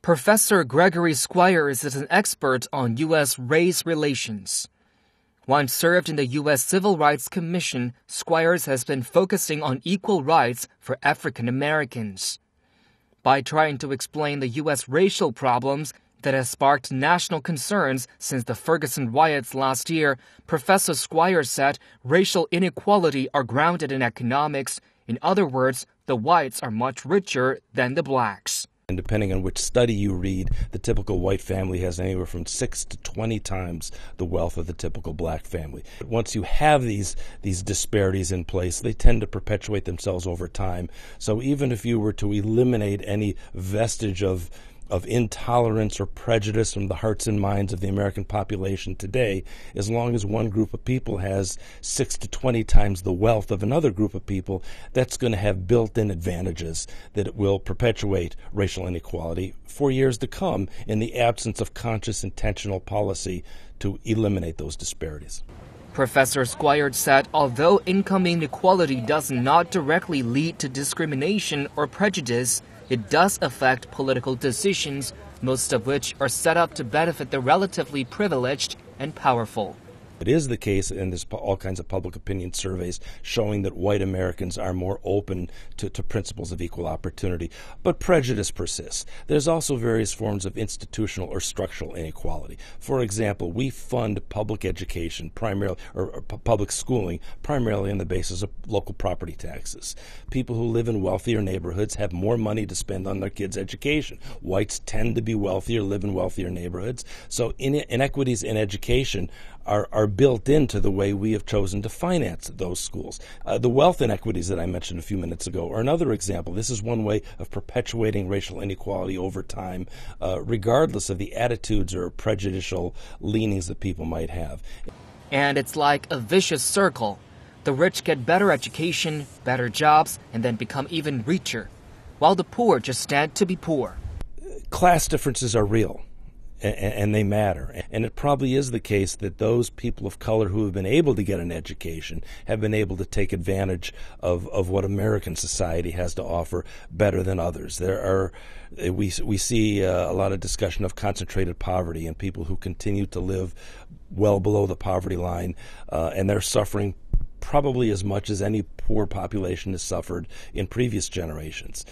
Professor Gregory Squires is an expert on U.S. race relations. Once served in the U.S. Civil Rights Commission, Squires has been focusing on equal rights for African Americans. By trying to explain the U.S. racial problems that has sparked national concerns since the Ferguson riots last year, Professor Squires said racial inequality are grounded in economics. In other words, the whites are much richer than the blacks. And depending on which study you read, the typical white family has anywhere from 6 to 20 times the wealth of the typical black family. Once you have these disparities in place, they tend to perpetuate themselves over time. So even if you were to eliminate any vestige of intolerance or prejudice from the hearts and minds of the American population today, as long as one group of people has 6 to 20 times the wealth of another group of people, that's going to have built-in advantages that it will perpetuate racial inequality for years to come in the absence of conscious, intentional policy to eliminate those disparities. Professor Squires said although income inequality does not directly lead to discrimination or prejudice, it does affect political decisions, most of which are set up to benefit the relatively privileged and powerful. It is the case, and there's all kinds of public opinion surveys showing that white Americans are more open to principles of equal opportunity. But prejudice persists. There's also various forms of institutional or structural inequality. For example, we fund public education primarily, or public schooling primarily on the basis of local property taxes. People who live in wealthier neighborhoods have more money to spend on their kids' education. Whites tend to be wealthier, live in wealthier neighborhoods. So inequities in education are built into the way we have chosen to finance those schools. The wealth inequities that I mentioned a few minutes ago are another example. This is one way of perpetuating racial inequality over time, regardless of the attitudes or prejudicial leanings that people might have. And it's like a vicious circle. The rich get better education, better jobs, and then become even richer, while the poor just stand to be poor. Class differences are real. And they matter. And it probably is the case that those people of color who have been able to get an education have been able to take advantage of what American society has to offer better than others. We see a lot of discussion of concentrated poverty and people who continue to live well below the poverty line, and they're suffering probably as much as any poor population has suffered in previous generations.